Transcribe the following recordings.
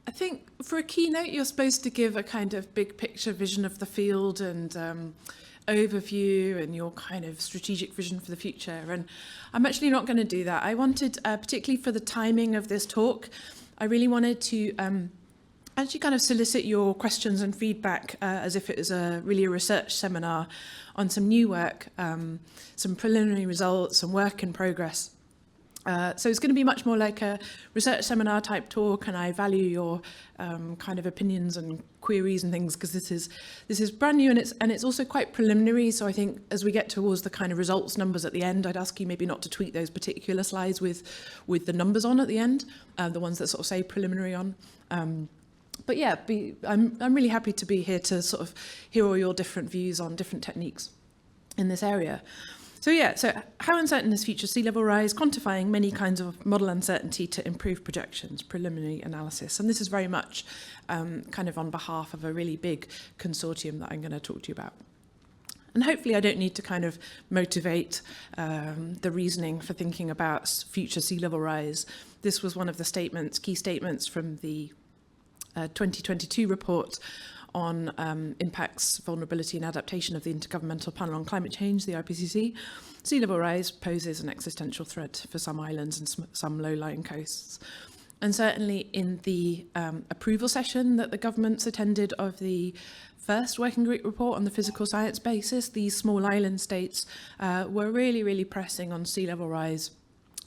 I think for a keynote, you're supposed to give a kind of big picture vision of the field and overview and your kind of strategic vision for the future. And I'm actually not going to do that. I wanted, particularly for the timing of this talk, I really wanted to actually kind of solicit your questions and feedback as if it was really a research seminar on some new work, some preliminary results, some work in progress. So it's going to be much more like a research seminar type talk, and I value your kind of opinions and queries and things, because this is brand new, and it's also quite preliminary. So I think as we get towards the kind of results numbers at the end, I'd ask you maybe not to tweet those particular slides with the numbers on at the end, the ones that sort of say preliminary on. But yeah, I'm really happy to be here to sort of hear all your different views on different techniques in this area. So yeah, so how uncertain is future sea level rise? Quantifying many kinds of model uncertainty to improve projections, preliminary analysis. And this is very much kind of on behalf of a really big consortium that I'm going to talk to you about. And hopefully I don't need to kind of motivate the reasoning for thinking about future sea level rise. This was one of the key statements from the 2022 report on impacts, vulnerability and adaptation of the Intergovernmental Panel on Climate Change, the IPCC. Sea level rise poses an existential threat for some islands and some low-lying coasts. And certainly in the approval session that the governments attended of the first working group report on the physical science basis, these small island states were really, really pressing on sea level rise.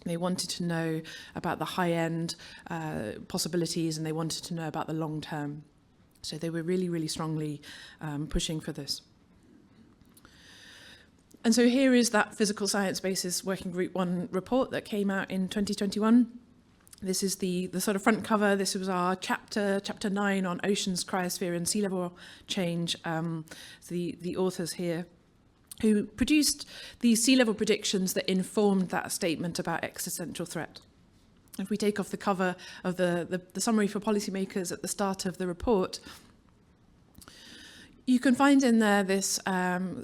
They wanted to know about the high-end possibilities, and they wanted to know about the long-term. So they were really, really strongly pushing for this. And so here is that Physical Science Basis Working Group 1 report that came out in 2021. This is the sort of front cover. This was our chapter 9 on oceans, cryosphere and sea level change. The authors here who produced these sea level predictions that informed that statement about existential threat. If we take off the cover of the summary for policymakers at the start of the report, you can find in there this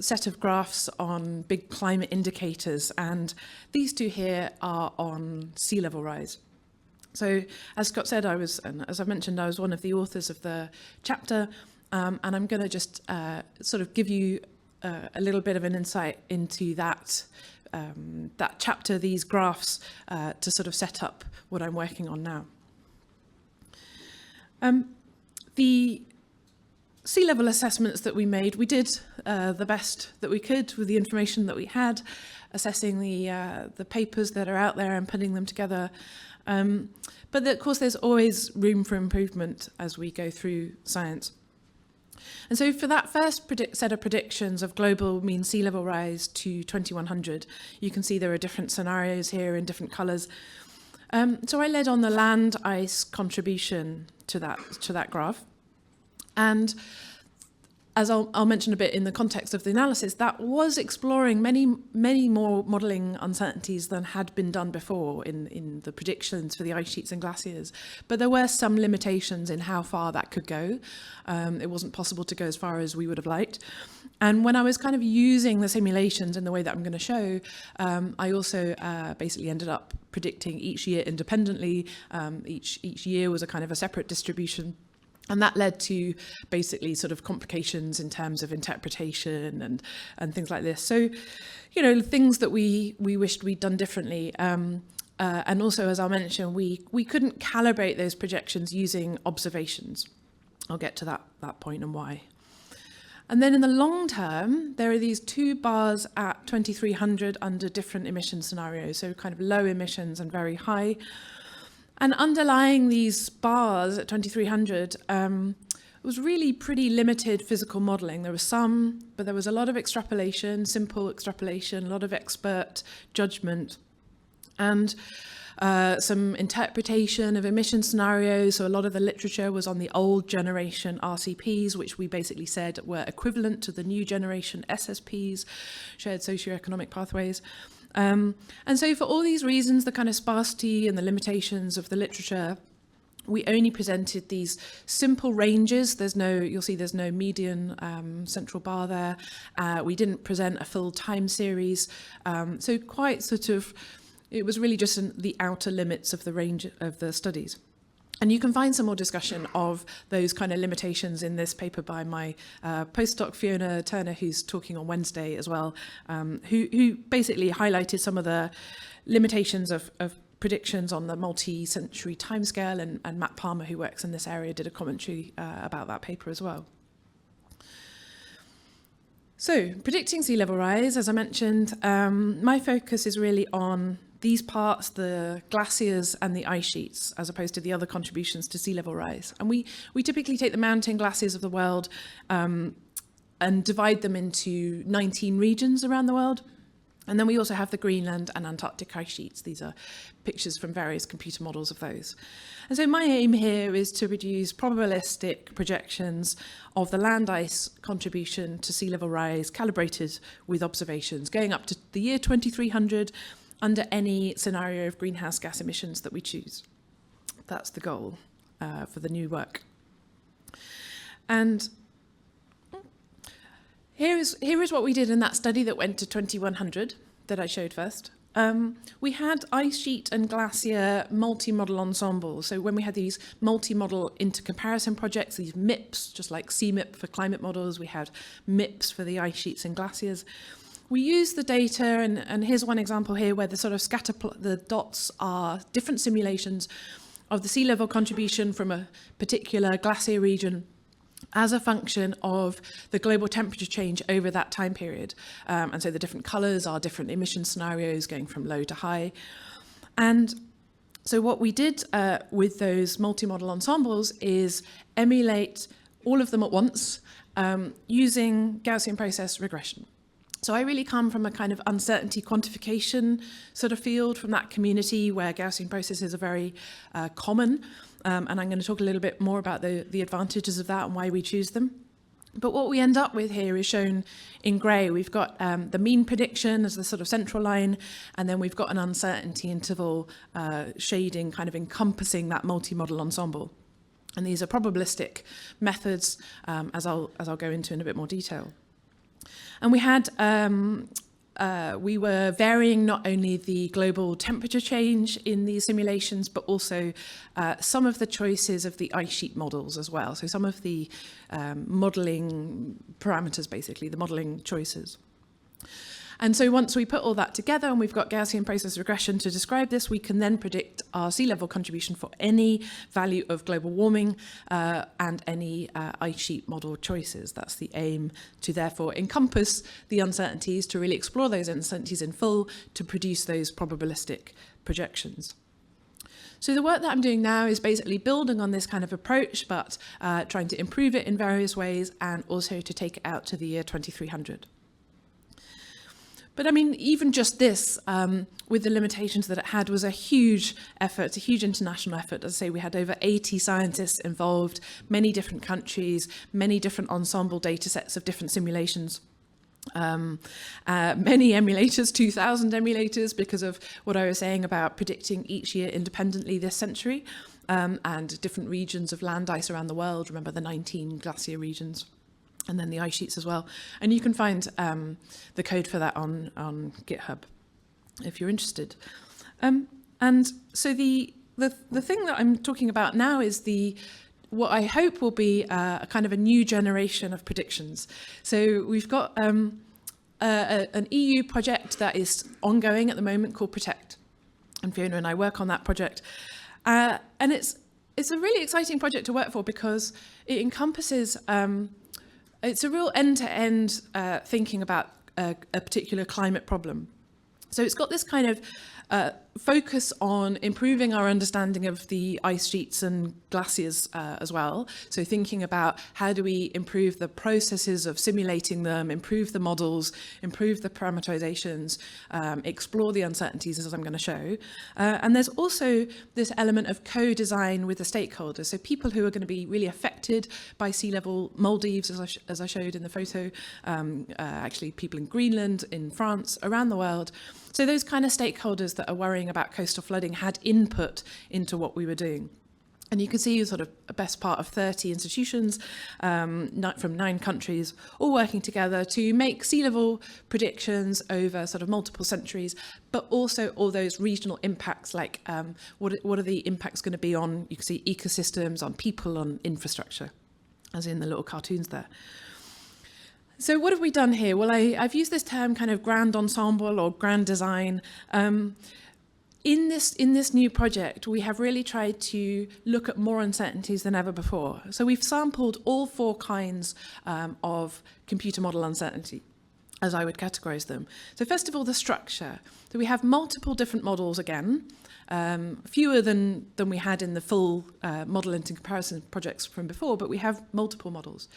set of graphs on big climate indicators, and these two here are on sea level rise. So as Scott said, and as I mentioned, I was one of the authors of the chapter, and I'm going to just sort of give you a little bit of an insight into that chapter, these graphs, to sort of set up what I'm working on now. The sea level assessments that we made, we did the best that we could with the information that we had, assessing the papers that are out there and putting them together. But of course, there's always room for improvement as we go through science. And so for that first set of predictions of global mean sea level rise to 2100, you can see there are different scenarios here in different colours. So I led on the land ice contribution to that graph. And as I'll mention a bit in the context of the analysis, that was exploring many more modelling uncertainties than had been done before in the predictions for the ice sheets and glaciers. But there were some limitations in how far that could go. It wasn't possible to go as far as we would have liked. And when I was kind of using the simulations in the way that I'm going to show, I also basically ended up predicting each year independently. Each year was a kind of a separate distribution. And that led to basically sort of complications in terms of interpretation and things like this. So, you know, things that we wished we'd done differently. And also, as I'll mention, we couldn't calibrate those projections using observations. I'll get to that point and why. And then in the long term, there are these two bars at 2300 under different emission scenarios. So kind of low emissions and very high. And underlying these bars at 2300 was really pretty limited physical modelling. There was some, but there was a lot of extrapolation, simple extrapolation, a lot of expert judgment, and some interpretation of emission scenarios. So a lot of the literature was on the old generation RCPs, which we basically said were equivalent to the new generation SSPs, shared socioeconomic pathways. And so for all these reasons, the kind of sparsity and the limitations of the literature, we only presented these simple ranges. You'll see there's no median central bar there. We didn't present a full time series. So quite sort of, it was really just the outer limits of the range of the studies. And you can find some more discussion of those kind of limitations in this paper by my postdoc Fiona Turner, who's talking on Wednesday as well, who basically highlighted some of the limitations of predictions on the multi-century timescale, and Matt Palmer, who works in this area, did a commentary about that paper as well. So, predicting sea level rise, as I mentioned, my focus is really on these parts, the glaciers and the ice sheets, as opposed to the other contributions to sea level rise. And we typically take the mountain glaciers of the world and divide them into 19 regions around the world. And then we also have the Greenland and Antarctic ice sheets. These are pictures from various computer models of those. And so my aim here is to produce probabilistic projections of the land ice contribution to sea level rise, calibrated with observations going up to the year 2300 under any scenario of greenhouse gas emissions that we choose. That's the goal for the new work. And here is what we did in that study that went to 2100 that I showed first. We had ice sheet and glacier multi-model ensembles. So when we had these multi-model intercomparison projects, these MIPs, just like CMIP for climate models, we had MIPs for the ice sheets and glaciers. We used the data, and here's one example here where the sort of the dots are different simulations of the sea level contribution from a particular glacier region as a function of the global temperature change over that time period. And so the different colours are different emission scenarios going from low to high. And so what we did with those multi-model ensembles is emulate all of them at once using Gaussian process regression. So I really come from a kind of uncertainty quantification sort of field, from that community where Gaussian processes are very common. And I'm going to talk a little bit more about the advantages of that and why we choose them. But what we end up with here is shown in grey. We've got the mean prediction as the sort of central line, and then we've got an uncertainty interval shading, kind of encompassing that multi-model ensemble. And these are probabilistic methods, as I'll go into in a bit more detail. And we had, we were varying not only the global temperature change in these simulations, but also some of the choices of the ice sheet models as well. So some of the modelling parameters, basically, the modelling choices. And so once we put all that together and we've got Gaussian process regression to describe this, we can then predict our sea level contribution for any value of global warming and any ice sheet model choices. That's the aim, to therefore encompass the uncertainties, to really explore those uncertainties in full, to produce those probabilistic projections. So the work that I'm doing now is basically building on this kind of approach, but trying to improve it in various ways, and also to take it out to the year 2300. But I mean, even just this, with the limitations that it had, was a huge effort, a huge international effort. As I say, we had over 80 scientists involved, many different countries, many different ensemble data sets of different simulations. Many emulators, 2,000 emulators, because of what I was saying about predicting each year independently this century, and different regions of land ice around the world. Remember the 19 glacier regions. And then the ice sheets as well. And you can find the code for that on GitHub if you're interested. And so the thing that I'm talking about now is what I hope will be a kind of a new generation of predictions. So we've got an EU project that is ongoing at the moment called Protect. And Fiona and I work on that project. And it's a really exciting project to work for because it encompasses it's a real end-to-end thinking about a particular climate problem. So it's got this kind of focus on improving our understanding of the ice sheets and glaciers as well. So thinking about how do we improve the processes of simulating them, improve the models, improve the parameterizations, explore the uncertainties, as I'm going to show. And there's also this element of co-design with the stakeholders. So people who are going to be really affected by sea level Maldives, as I showed in the photo, actually people in Greenland, in France, around the world. So those kind of stakeholders that are worrying about coastal flooding had input into what we were doing. And you can see sort of a best part of 30 institutions from 9 countries, all working together to make sea level predictions over sort of multiple centuries, but also all those regional impacts, like what are the impacts going to be on, you can see, ecosystems, on people, on infrastructure, as in the little cartoons there. So what have we done here? Well, I've used this term kind of grand ensemble or grand design. In this new project, we have really tried to look at more uncertainties than ever before. So we've sampled all 4 kinds of computer model uncertainty, as I would categorize them. So first of all, the structure. So we have multiple different models again, fewer than we had in the full model and comparison projects from before, but we have multiple models.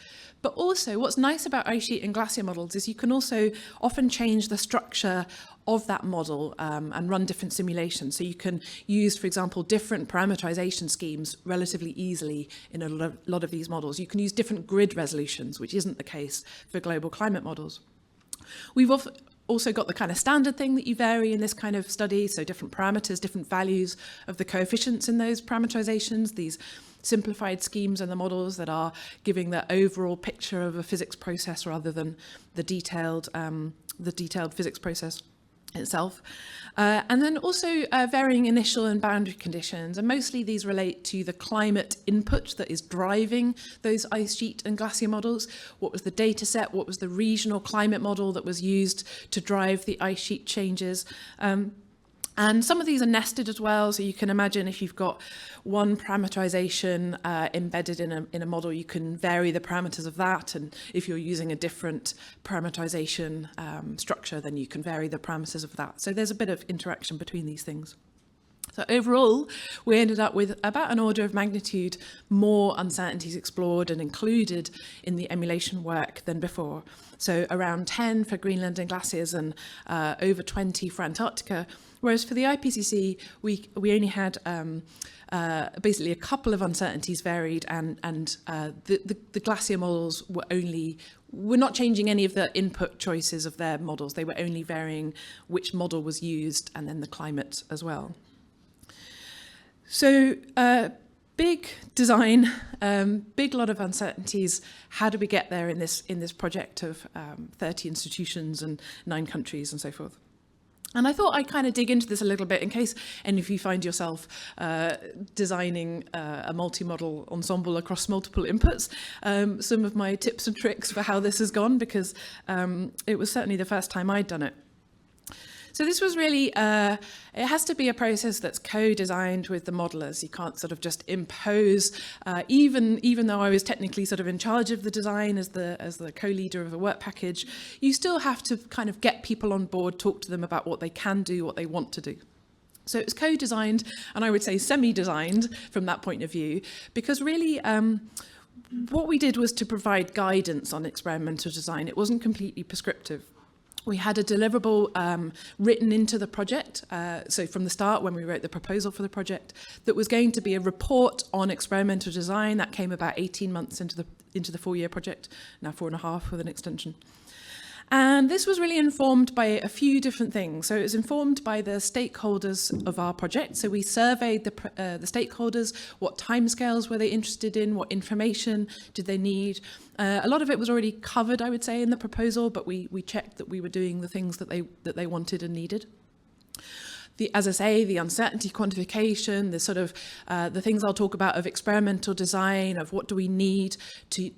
But also, what's nice about ice sheet and glacier models is you can also often change the structure of that model and run different simulations. So you can use, for example, different parameterization schemes relatively easily in a lot of these models. You can use different grid resolutions, which isn't the case for global climate models. We've also got the kind of standard thing that you vary in this kind of study, so different parameters, different values of the coefficients in those parameterizations, these simplified schemes in the models that are giving the overall picture of a physics process rather than the detailed physics process itself. And then also varying initial and boundary conditions, and mostly these relate to the climate input that is driving those ice sheet and glacier models. What was the data set? What was the regional climate model that was used to drive the ice sheet changes? And some of these are nested as well, so you can imagine if you've got one parameterization embedded in a model, you can vary the parameters of that, and if you're using a different parameterization structure, then you can vary the parameters of that. So there's a bit of interaction between these things. So overall, we ended up with about an order of magnitude more uncertainties explored and included in the emulation work than before. So around 10 for Greenland and glaciers and over 20 for Antarctica. Whereas for the IPCC, we only had basically a couple of uncertainties varied, and the glacier models were not changing any of the input choices of their models. They were only varying which model was used and then the climate as well. So big design, big lot of uncertainties. How do we get there in this project of 30 institutions and 9 countries and so forth? And I thought I'd kind of dig into this a little bit in case any of you find yourself designing a multi-model ensemble across multiple inputs. Some of my tips and tricks for how this has gone, because it was certainly the first time I'd done it. So this was really, it has to be a process that's co-designed with the modelers. You can't sort of just impose, even though I was technically sort of in charge of the design as the co-leader of a work package, you still have to kind of get people on board, talk to them about what they can do, what they want to do. So it was co-designed, and I would say semi-designed from that point of view, because really what we did was to provide guidance on experimental design. It wasn't completely prescriptive. We had a deliverable written into the project, so from the start when we wrote the proposal for the project, that was going to be a report on experimental design. That came about 18 months into the 4-year project, now 4.5 with an extension. And this was really informed by a few different things. So it was informed by the stakeholders of our project. So we surveyed the stakeholders. What timescales were they interested in? What information did they need? A lot of it was already covered, I would say, in the proposal, but we checked that we were doing the things that they wanted and needed. As I say, the uncertainty quantification, the sort of the things I'll talk about of experimental design, of what do we need to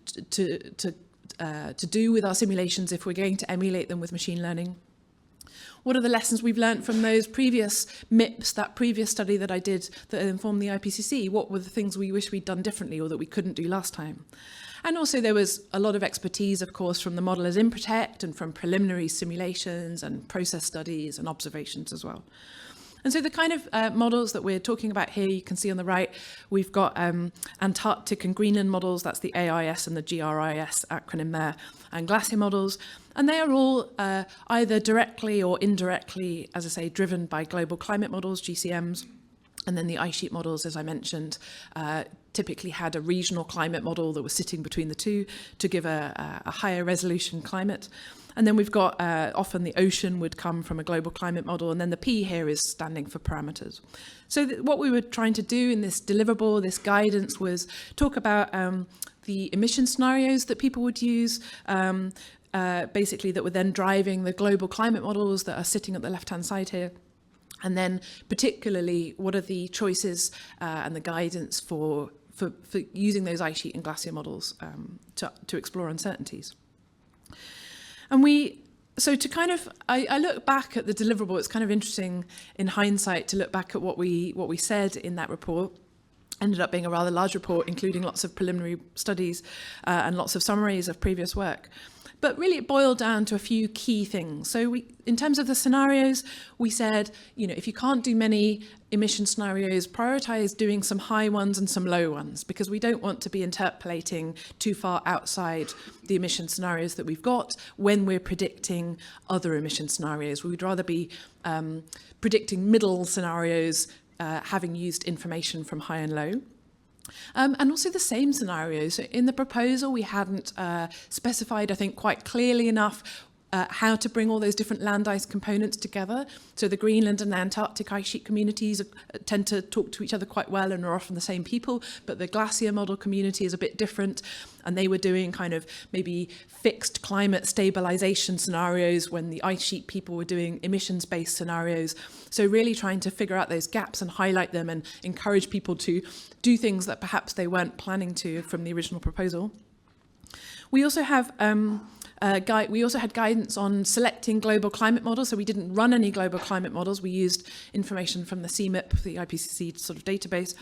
do with our simulations if we're going to emulate them with machine learning. What are the lessons we've learned from those previous MIPS, that previous study that I did that informed the IPCC? What were the things we wish we'd done differently or that we couldn't do last time? And also there was a lot of expertise, of course, from the modelers in Protect and from preliminary simulations and process studies and observations as well. And so the kind of models that we're talking about here, you can see on the right, we've got Antarctic and Greenland models, that's the AIS and the GRIS acronym there, and glacier models. And they are all either directly or indirectly, as I say, driven by global climate models, GCMs. And then the ice sheet models, as I mentioned, typically had a regional climate model that was sitting between the two to give a higher resolution climate. And then we've got often the ocean would come from a global climate model, and then the P here is standing for parameters. So what we were trying to do in this deliverable, this guidance, was talk about the emission scenarios that people would use, basically that were then driving the global climate models that are sitting at the left-hand side here. And then particularly, what are the choices and the guidance for using those ice sheet and glacier models to explore uncertainties. And so to kind of, I look back at the deliverable. It's kind of interesting in hindsight to look back at what we said in that report. Ended up being a rather large report, including lots of preliminary studies and lots of summaries of previous work. But really it boiled down to a few key things. So in terms of the scenarios, we said, if you can't do many emission scenarios, prioritize doing some high ones and some low ones, because we don't want to be interpolating too far outside the emission scenarios that we've got when we're predicting other emission scenarios. We'd rather be predicting middle scenarios, having used information from high and low. And also the same scenarios. So in the proposal, we hadn't specified, I think, quite clearly enough how to bring all those different land ice components together. So the Greenland and Antarctic ice sheet communities tend to talk to each other quite well and are often the same people, but the glacier model community is a bit different, and they were doing kind of maybe fixed climate stabilization scenarios when the ice sheet people were doing emissions-based scenarios. So really trying to figure out those gaps and highlight them and encourage people to do things that perhaps they weren't planning to from the original proposal. We also have we also had guidance on selecting global climate models. So we didn't run any global climate models. We used information from the CMIP, the IPCC sort of database.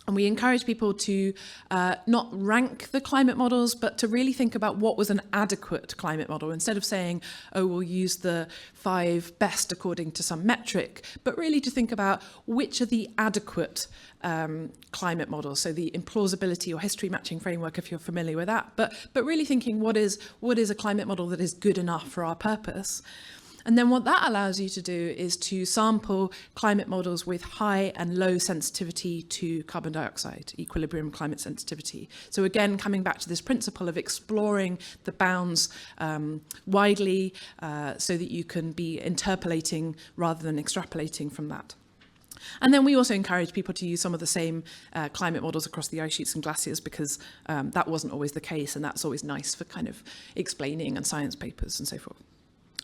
And we encourage people to not rank the climate models, but to really think about what was an adequate climate model, instead of saying, oh, we'll use the 5 best according to some metric, but really to think about which are the adequate climate models. So the implausibility or history matching framework, if you're familiar with that, but really thinking what is a climate model that is good enough for our purpose. And then what that allows you to do is to sample climate models with high and low sensitivity to carbon dioxide, equilibrium climate sensitivity. So again, coming back to this principle of exploring the bounds widely so that you can be interpolating rather than extrapolating from that. And then we also encourage people to use some of the same climate models across the ice sheets and glaciers, because that wasn't always the case, and that's always nice for kind of explaining and science papers and so forth.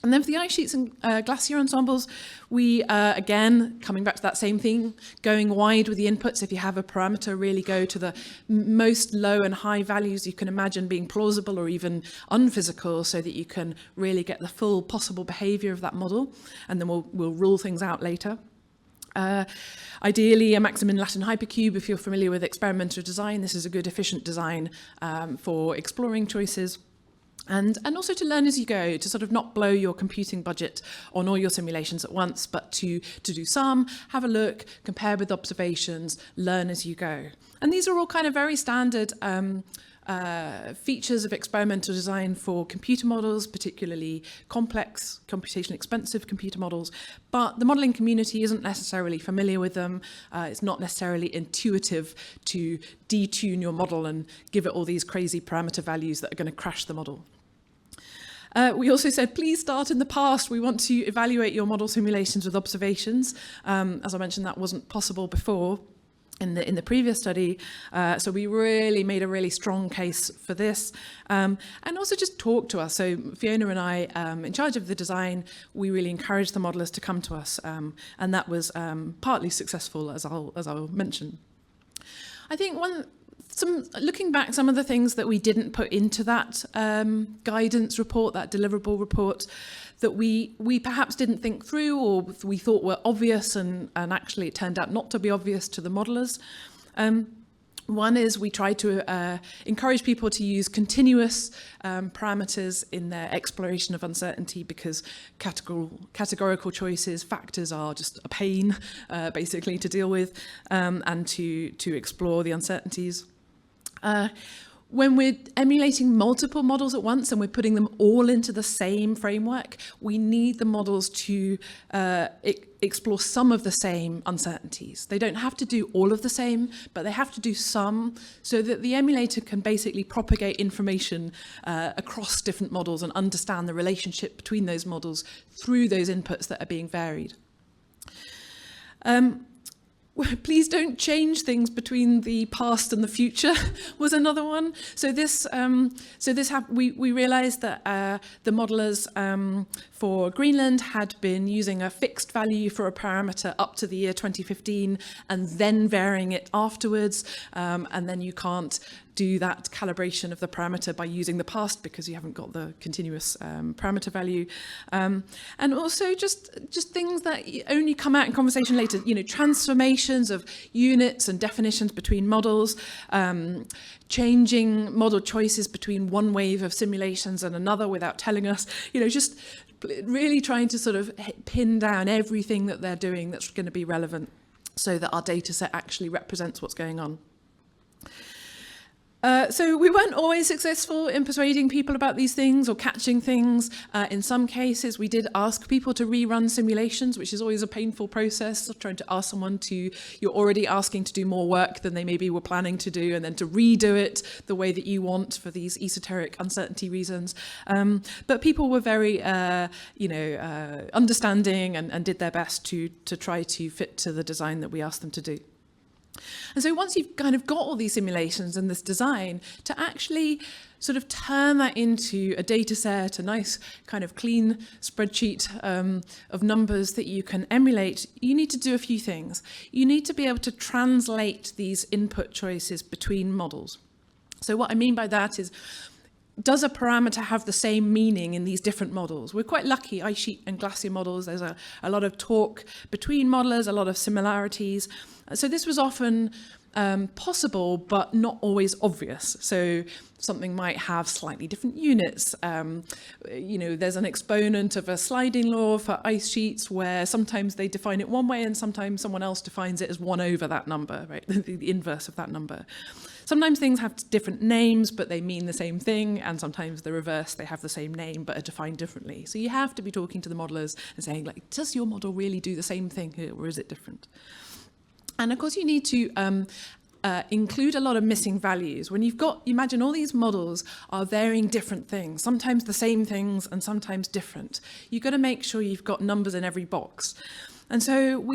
And then for the ice sheets and glacier ensembles, we, again, coming back to that same theme, going wide with the inputs. If you have a parameter, really go to the most low and high values you can imagine being plausible or even unphysical, so that you can really get the full possible behavior of that model. And then we'll rule things out later. Ideally, a maximum Latin hypercube. If you're familiar with experimental design, this is a good, efficient design for exploring choices. And also to learn as you go, to sort of not blow your computing budget on all your simulations at once, but to do some, have a look, compare with observations, learn as you go. And these are all kind of very standard features of experimental design for computer models, particularly complex, computationally expensive computer models. But the modeling community isn't necessarily familiar with them. It's not necessarily intuitive to detune your model and give it all these crazy parameter values that are going to crash the model. We also said, please start in the past. We want to evaluate your model simulations with observations. As I mentioned, that wasn't possible before in the previous study. So we really made a really strong case for this. And also just talk to us. So Fiona and I, in charge of the design, we really encouraged the modelers to come to us. And that was partly successful, as I'll mention. I think looking back, some of the things that we didn't put into that guidance report, that deliverable report, that we perhaps didn't think through, or we thought were obvious, and actually it turned out not to be obvious to the modelers. One is we try to encourage people to use continuous parameters in their exploration of uncertainty, because categorical choices, factors are just a pain, basically, to deal with and to explore the uncertainties. When we're emulating multiple models at once and we're putting them all into the same framework, we need the models to explore some of the same uncertainties. They don't have to do all of the same, but they have to do some, so that the emulator can basically propagate information across different models and understand the relationship between those models through those inputs that are being varied. Please don't change things between the past and the future was another one. So we realized that the modelers for Greenland had been using a fixed value for a parameter up to the year 2015 and then varying it afterwards. And then you can't do that calibration of the parameter by using the past because you haven't got the continuous parameter value. And also just things that only come out in conversation later, transformations of units and definitions between models, changing model choices between one wave of simulations and another without telling us, just really trying to sort of pin down everything that they're doing that's going to be relevant so that our data set actually represents what's going on. So we weren't always successful in persuading people about these things or catching things. In some cases, we did ask people to rerun simulations, which is always a painful process of trying to ask someone you're already asking to do more work than they maybe were planning to do, and then to redo it the way that you want for these esoteric uncertainty reasons. But people were very, understanding and did their best to try to fit to the design that we asked them to do. And so once you've kind of got all these simulations and this design, to actually sort of turn that into a data set, a nice kind of clean spreadsheet of numbers that you can emulate, you need to do a few things. You need to be able to translate these input choices between models. So what I mean by that is, does a parameter have the same meaning in these different models? We're quite lucky, ice sheet and glacier models, there's a lot of talk between modelers, a lot of similarities. So this was often possible, but not always obvious. So something might have slightly different units. There's an exponent of a sliding law for ice sheets where sometimes they define it one way and sometimes someone else defines it as 1 over that number, right? The inverse of that number. Sometimes things have different names, but they mean the same thing, and sometimes the reverse, they have the same name, but are defined differently. So you have to be talking to the modelers and saying, like, does your model really do the same thing here, or is it different? And of course, you need to include a lot of missing values. When imagine all these models are varying different things, sometimes the same things and sometimes different. You've got to make sure you've got numbers in every box. And so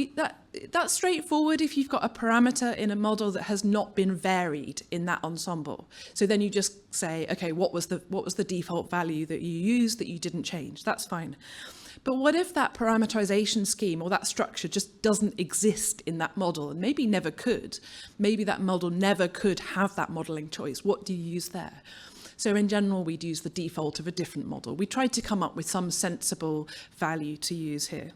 that's straightforward if you've got a parameter in a model that has not been varied in that ensemble. So then you just say, okay, what was the default value that you used that you didn't change? That's fine. But what if that parameterization scheme or that structure just doesn't exist in that model and maybe never could? Maybe that model never could have that modeling choice. What do you use there? So in general, we'd use the default of a different model. We tried to come up with some sensible value to use here.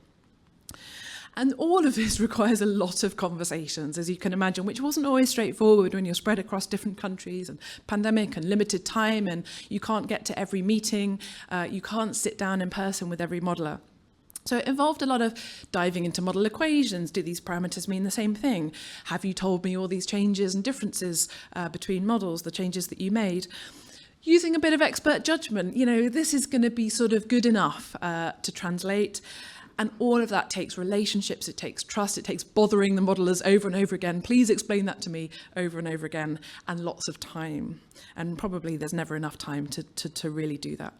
And all of this requires a lot of conversations, as you can imagine, which wasn't always straightforward when you're spread across different countries and pandemic and limited time, and you can't get to every meeting. You can't sit down in person with every modeler. So it involved a lot of diving into model equations. Do these parameters mean the same thing? Have you told me all these changes and differences between models, the changes that you made? Using a bit of expert judgment, this is going to be sort of good enough to translate. And all of that takes relationships, it takes trust, it takes bothering the modelers over and over again. Please explain that to me over and over again, and lots of time. And probably there's never enough time to really do that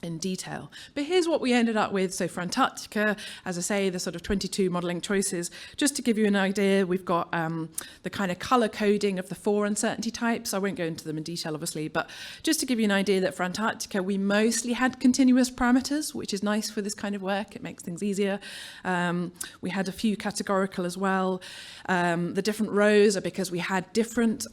in detail. But here's what we ended up with. So for Antarctica, as I say, the sort of 22 modelling choices. Just to give you an idea, we've got the kind of colour coding of the 4 uncertainty types. I won't go into them in detail, obviously, but just to give you an idea that for Antarctica, we mostly had continuous parameters, which is nice for this kind of work. It makes things easier. We had a few categorical as well. The different rows are because we had different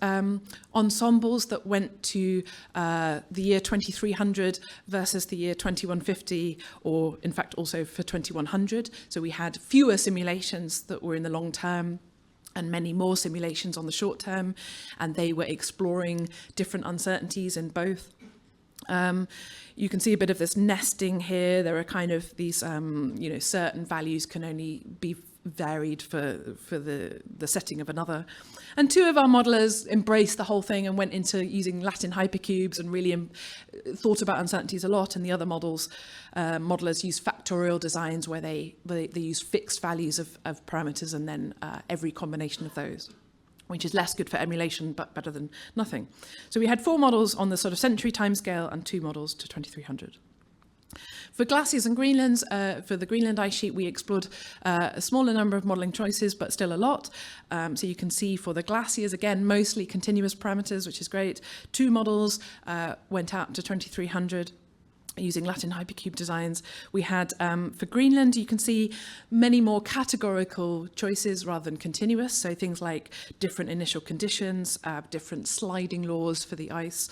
ensembles that went to the year 2300 versus the year 2150, or in fact also for 2100. So we had fewer simulations that were in the long term and many more simulations on the short term, and they were exploring different uncertainties in both. You can see a bit of this nesting here. There are kind of these, certain values can only be varied for the setting of another. And two of our modelers embraced the whole thing and went into using Latin hypercubes and really thought about uncertainties a lot. And the other modelers use factorial designs where they use fixed values of parameters and then every combination of those, which is less good for emulation, but better than nothing. So we had 4 models on the sort of century timescale and 2 models to 2300. For glaciers and Greenlands, for the Greenland ice sheet, we explored a smaller number of modelling choices, but still a lot. So you can see for the glaciers, again, mostly continuous parameters, which is great. 2 models went out to 2300. Using Latin hypercube designs. We had, for Greenland, you can see many more categorical choices rather than continuous. So things like different initial conditions, different sliding laws for the ice.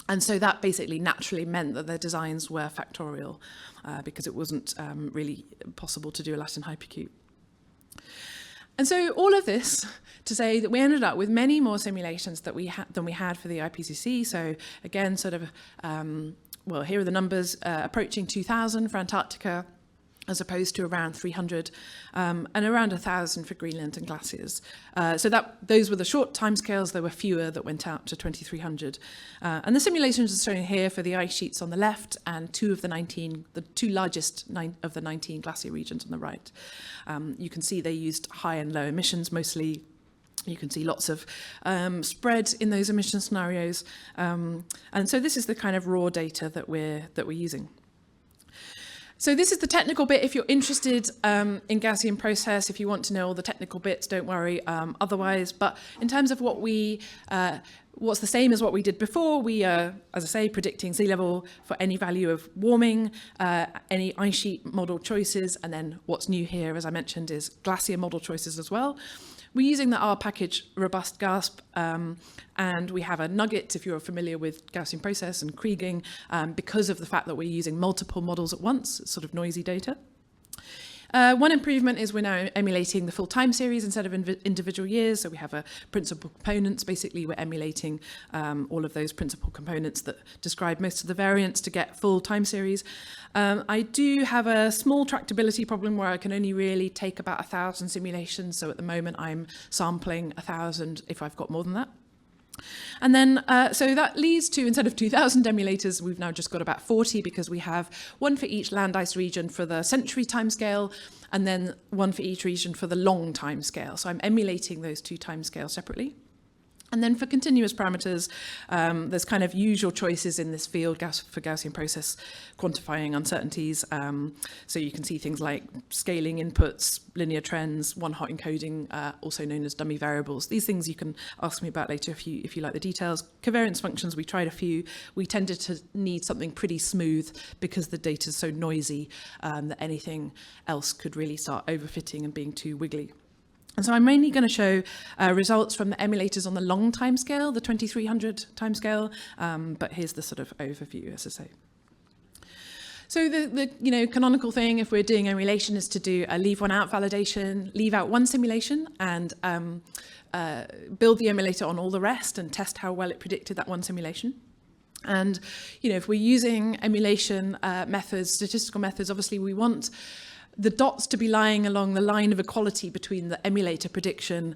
And so that basically naturally meant that their designs were factorial because it wasn't really possible to do a Latin hypercube. And so all of this to say that we ended up with many more simulations than we had for the IPCC. So again, sort of, well, here are the numbers, approaching 2,000 for Antarctica, as opposed to around 300, and around 1,000 for Greenland and glaciers. So those were the short timescales. There were fewer that went out to 2,300. And the simulations are shown here for the ice sheets on the left and the 2 largest of the 19 glacier regions on the right. You can see they used high and low emissions mostly. You can see lots of spread in those emission scenarios. And so this is the kind of raw data that we're using. So this is the technical bit. If you're interested in Gaussian process, if you want to know all the technical bits, don't worry otherwise. But in terms of what's the same as what we did before, we are, as I say, predicting sea level for any value of warming, any ice sheet model choices, and then what's new here, as I mentioned, is glacier model choices as well. We're using the R package robust GASP, and we have a nugget, if you're familiar with Gaussian process and Kriging, because of the fact that we're using multiple models at once. It's sort of noisy data. One improvement is we're now emulating the full time series instead of individual years. So we have principal components. Basically, we're emulating all of those principal components that describe most of the variance to get full time series. I do have a small tractability problem where I can only really take about 1,000 simulations. So at the moment, I'm sampling 1,000 if I've got more than that. And then, so that leads to, instead of 2,000 emulators, we've now just got about 40 because we have one for each land ice region for the century timescale, and then one for each region for the long timescale. So I'm emulating those 2 timescales separately. And then for continuous parameters, there's kind of usual choices in this field for Gaussian process quantifying uncertainties. So you can see things like scaling inputs, linear trends, one-hot encoding, also known as dummy variables. These things you can ask me about later if you like the details. Covariance functions, we tried a few. We tended to need something pretty smooth because the data is so noisy that anything else could really start overfitting and being too wiggly. And so I'm mainly going to show results from the emulators on the long timescale, the 2300 timescale, but here's the sort of overview, as I say. So the canonical thing, if we're doing emulation, is to do a leave one out validation, leave out one simulation, and build the emulator on all the rest and test how well it predicted that one simulation. And if we're using emulation methods, statistical methods, obviously we want the dots to be lying along the line of equality between the emulator prediction,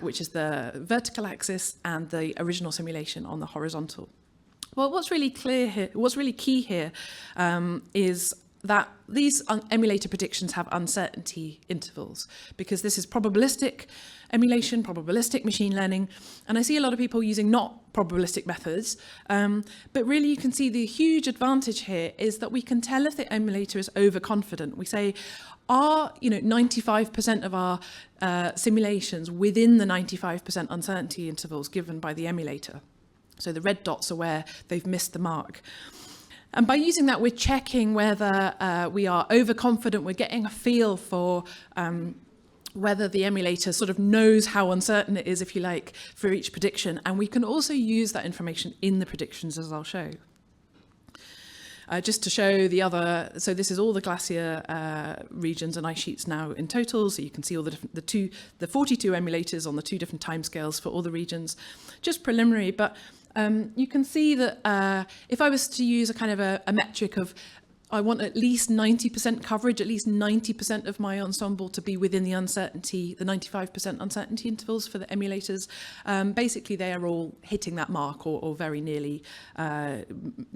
which is the vertical axis, and the original simulation on the horizontal. Well, what's really clear here, what's really key here, is that these emulator predictions have uncertainty intervals, because this is probabilistic emulation, probabilistic machine learning, and I see a lot of people using not probabilistic methods, but really you can see the huge advantage here is that we can tell if the emulator is overconfident. We say, are 95% of our simulations within the 95% uncertainty intervals given by the emulator? So the red dots are where they've missed the mark. And by using that, we're checking whether we are overconfident. We're getting a feel for whether the emulator sort of knows how uncertain it is, if you like, for each prediction. And we can also use that information in the predictions, as I'll show. Just to show the other, so this is all the glacier regions and ice sheets now in total. So you can see all the 42 emulators on the 2 different timescales for all the regions. Just preliminary, but you can see that if I was to use a kind of a metric of I want at least 90% coverage, at least 90% of my ensemble to be within the uncertainty, the 95% uncertainty intervals for the emulators. Basically, they are all hitting that mark or very nearly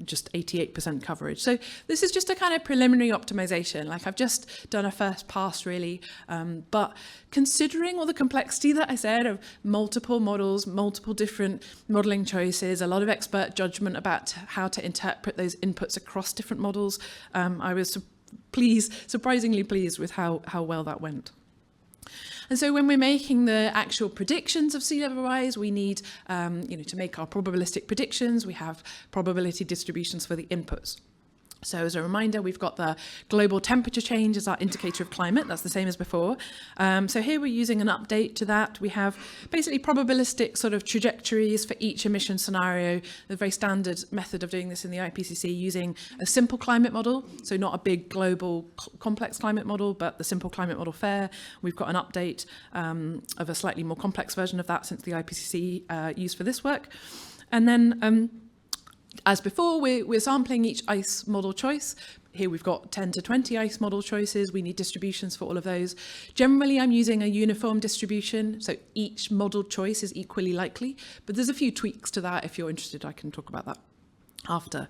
just 88% coverage. So this is just a kind of preliminary optimization. Like I've just done a first pass really, but considering all the complexity that I said of multiple models, multiple different modeling choices, a lot of expert judgment about how to interpret those inputs across different models, I was surprisingly pleased with how well that went. And so when we're making the actual predictions of sea level rise, we need, to make our probabilistic predictions, we have probability distributions for the inputs. So as a reminder, we've got the global temperature change as our indicator of climate. That's the same as before. So here we're using an update to that. We have basically probabilistic sort of trajectories for each emission scenario, the very standard method of doing this in the IPCC using a simple climate model. So not a big global complex climate model, but the simple climate model FAIR. We've got an update of a slightly more complex version of that since the IPCC used for this work. And then as before, we're sampling each ICE model choice. Here we've got 10 to 20 ICE model choices. We need distributions for all of those. Generally, I'm using a uniform distribution, so each model choice is equally likely, but there's a few tweaks to that. If you're interested, I can talk about that after.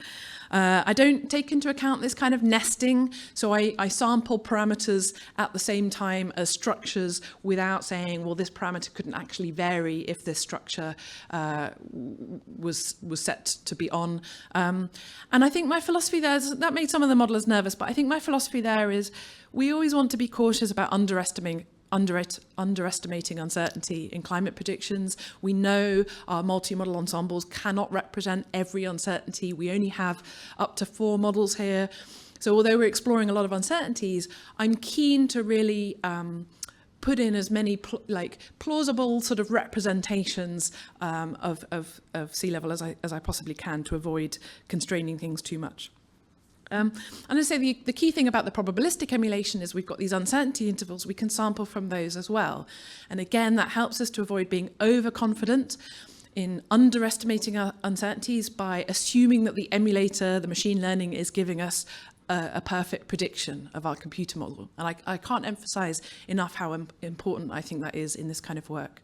I don't take into account this kind of nesting, so I sample parameters at the same time as structures without saying, well, this parameter couldn't actually vary if this structure was set to be on. And I think my philosophy there is, that made some of the modelers nervous, but I think my philosophy there is we always want to be cautious about underestimating uncertainty in climate predictions. We know our multi-model ensembles cannot represent every uncertainty. We only have up to 4 models here. So although we're exploring a lot of uncertainties, I'm keen to really put in as many plausible sort of representations of sea level as I possibly can to avoid constraining things too much. And I say the key thing about the probabilistic emulation is we've got these uncertainty intervals. We can sample from those as well. And again, that helps us to avoid being overconfident in underestimating our uncertainties by assuming that the emulator, the machine learning, is giving us a perfect prediction of our computer model. And I can't emphasize enough how important I think that is in this kind of work.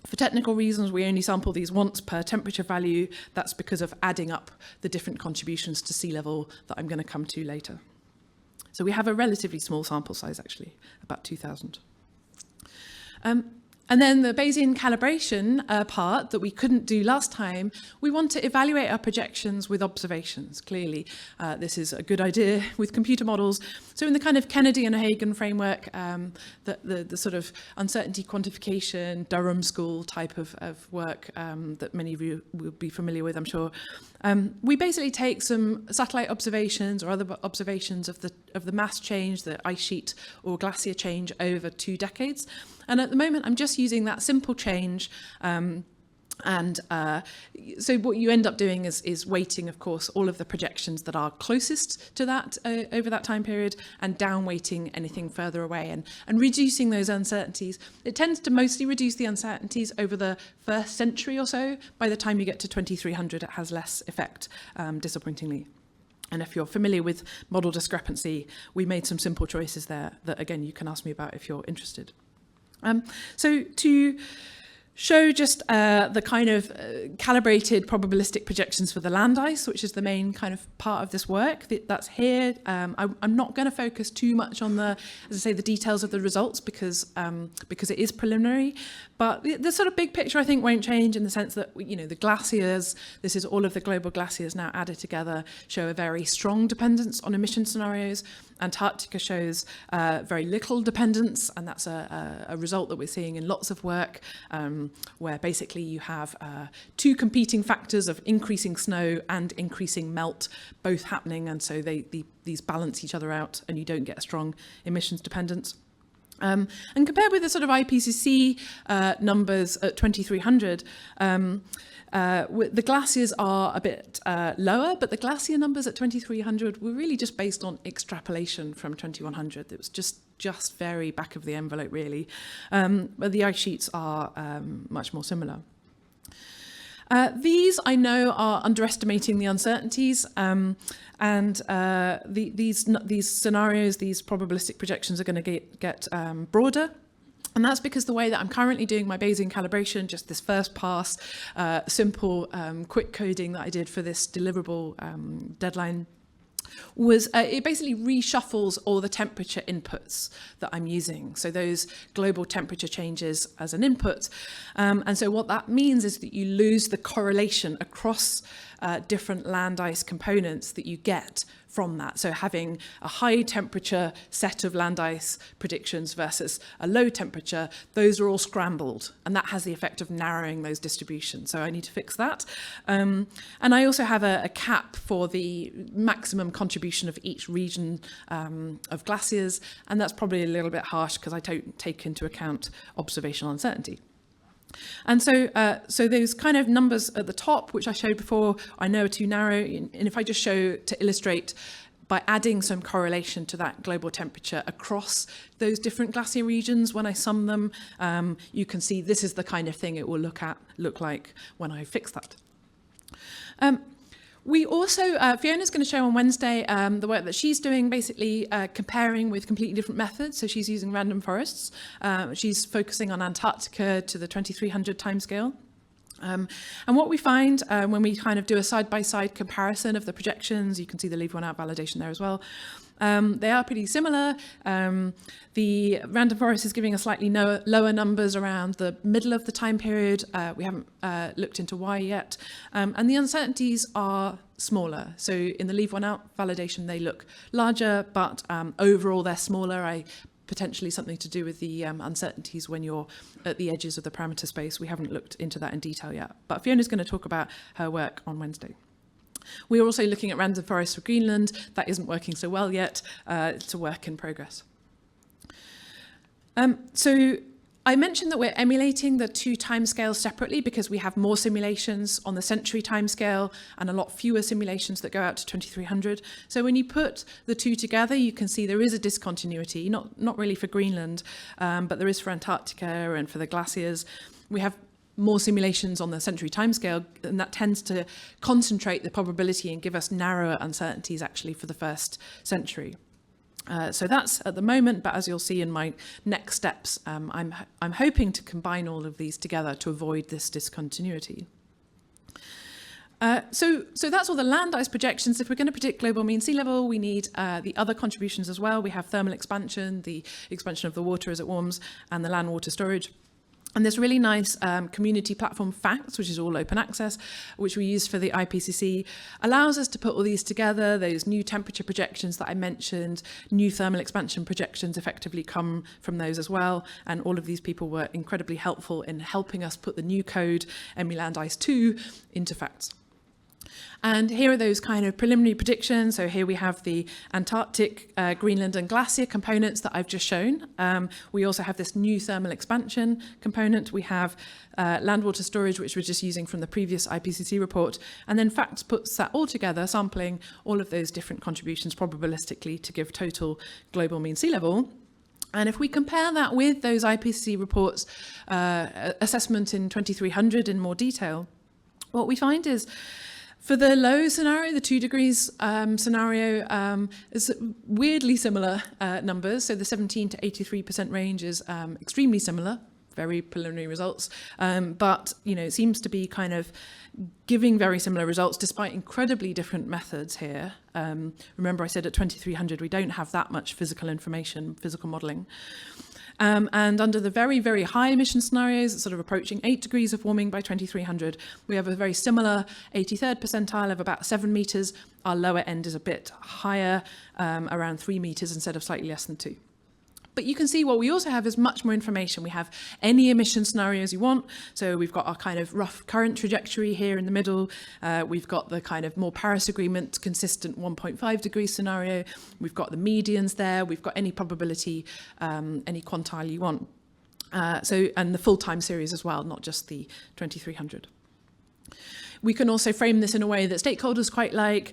For technical reasons, we only sample these once per temperature value. That's because of adding up the different contributions to sea level that I'm going to come to later. So we have a relatively small sample size, actually, about 2,000. And then the Bayesian calibration part that we couldn't do last time, we want to evaluate our projections with observations. Clearly, this is a good idea with computer models. So in the kind of Kennedy and Hagen framework, the sort of uncertainty quantification, Durham School type of work that many of you will be familiar with, I'm sure, we basically take some satellite observations or other observations of the mass change, the ice sheet or glacier change over 2 decades. And at the moment, I'm just using that simple change. So what you end up doing is weighting, of course, all of the projections that are closest to that over that time period and down weighting anything further away and reducing those uncertainties. It tends to mostly reduce the uncertainties over the first century or so. By the time you get to 2300, it has less effect, disappointingly. And if you're familiar with model discrepancy, we made some simple choices there that, again, you can ask me about if you're interested. So to show just the kind of calibrated probabilistic projections for the land ice, which is the main kind of part of this work that's here. I'm not going to focus too much on the details of the results because it is preliminary. But the sort of big picture, I think, won't change in the sense that, the glaciers, this is all of the global glaciers now added together, show a very strong dependence on emission scenarios. Antarctica shows very little dependence, and that's a result that we're seeing in lots of work, where basically you have 2 competing factors of increasing snow and increasing melt, both happening, and so these balance each other out, and you don't get a strong emissions dependence. And compared with the sort of IPCC numbers at 2300, the glaciers are a bit lower, but the glacier numbers at 2300 were really just based on extrapolation from 2100. It was just very back of the envelope, really. But the ice sheets are much more similar. These I know are underestimating the uncertainties, these scenarios, these probabilistic projections are going to get broader. And that's because the way that I'm currently doing my Bayesian calibration, just this first pass, simple, quick coding that I did for this deliverable deadline, was it basically reshuffles all the temperature inputs that I'm using. So those global temperature changes as an input. And so what that means is that you lose the correlation across different land ice components that you get from that. So having a high temperature set of land ice predictions versus a low temperature, those are all scrambled, and that has the effect of narrowing those distributions. So I need to fix that. And I also have a cap for the maximum contribution of each region of glaciers, and that's probably a little bit harsh because I don't take into account observational uncertainty. And so those kind of numbers at the top, which I showed before, I know are too narrow. And if I just show to illustrate by adding some correlation to that global temperature across those different glacier regions, when I sum them, you can see this is the kind of thing it will look like when I fix that. We also, Fiona's going to show on Wednesday the work that she's doing, basically comparing with completely different methods. So she's using random forests. She's focusing on Antarctica to the 2300 timescale. And what we find when we kind of do a side-by-side comparison of the projections, you can see the leave one out validation there as well. They are pretty similar. The random forest is giving us slightly lower numbers around the middle of the time period. We haven't looked into why yet. And the uncertainties are smaller. So in the leave one out validation, they look larger, but overall they're smaller. Potentially something to do with the uncertainties when you're at the edges of the parameter space. We haven't looked into that in detail yet. But Fiona's going to talk about her work on Wednesday. We're also looking at random forests for Greenland. That isn't working so well yet. It's a work in progress. So I mentioned that we're emulating the two timescales separately because we have more simulations on the century timescale and a lot fewer simulations that go out to 2300. So when you put the two together, you can see there is a discontinuity, not really for Greenland, but there is for Antarctica and for the glaciers. We have more simulations on the century timescale, and that tends to concentrate the probability and give us narrower uncertainties actually for the first century. So that's at the moment, but as you'll see in my next steps, I'm hoping to combine all of these together to avoid this discontinuity. So that's all the land ice projections. If we're going to predict global mean sea level, we need the other contributions as well. We have thermal expansion, the expansion of the water as it warms, and the land water storage. And this really nice community platform Facts, which is all open access, which we use for the IPCC, allows us to put all these together. Those new temperature projections that I mentioned, new thermal expansion projections effectively come from those as well. And all of these people were incredibly helpful in helping us put the new code, EmuLand Ice 2, into Facts. And here are those kind of preliminary predictions. So here we have the Antarctic, Greenland and glacier components that I've just shown. We also have this new thermal expansion component. We have land water storage, which we're just using from the previous IPCC report. And then Facts puts that all together, sampling all of those different contributions probabilistically to give total global mean sea level. And if we compare that with those IPCC reports, assessment in 2300 in more detail, what we find is for the low scenario, the 2 degrees scenario, is weirdly similar numbers. So the 17 to 83% range is extremely similar, very preliminary results. But, it seems to be kind of giving very similar results despite incredibly different methods here. Remember I said at 2300 we don't have that much physical information, physical modelling. And under the very, very high emission scenarios, sort of approaching 8 degrees of warming by 2300, we have a very similar 83rd percentile of about 7 meters. Our lower end is a bit higher, around 3 meters instead of slightly less than 2. But you can see what we also have is much more information. We have any emission scenarios you want. So we've got our kind of rough current trajectory here in the middle. We've got the kind of more Paris Agreement consistent 1.5 degree scenario. We've got the medians there. We've got any probability, any quantile you want. And the full time series as well, not just the 2300. We can also frame this in a way that stakeholders quite like,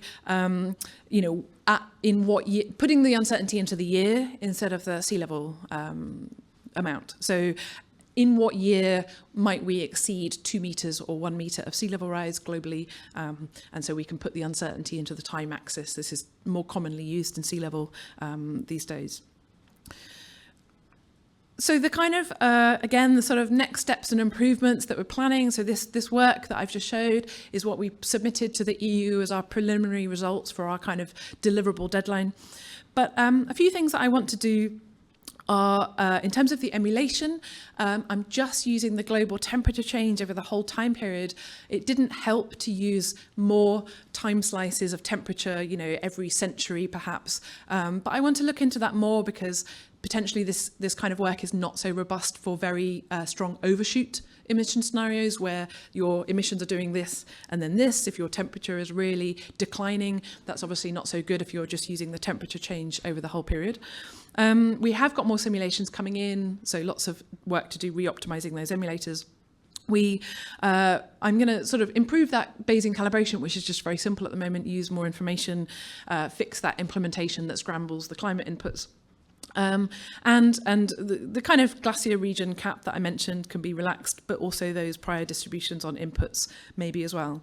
in what year, putting the uncertainty into the year instead of the sea level amount. So in what year might we exceed 2 meters or 1 meter of sea level rise globally? And so we can put the uncertainty into the time axis. This is more commonly used in sea level these days. So the kind of, again, the sort of next steps and improvements that we're planning. So this work that I've just showed is what we submitted to the EU as our preliminary results for our kind of deliverable deadline. But a few things that I want to do are, in terms of the emulation, I'm just using the global temperature change over the whole time period. It didn't help to use more time slices of temperature, you know, every century perhaps. But I want to look into that more because potentially this kind of work is not so robust for very strong overshoot emission scenarios where your emissions are doing this and then this. If your temperature is really declining, that's obviously not so good if you're just using the temperature change over the whole period. We have got more simulations coming in, so lots of work to do re-optimizing those emulators. I'm going to sort of improve that Bayesian calibration, which is just very simple at the moment, use more information, fix that implementation that scrambles the climate inputs. And the kind of glacier region cap that I mentioned can be relaxed, but also those prior distributions on inputs maybe as well.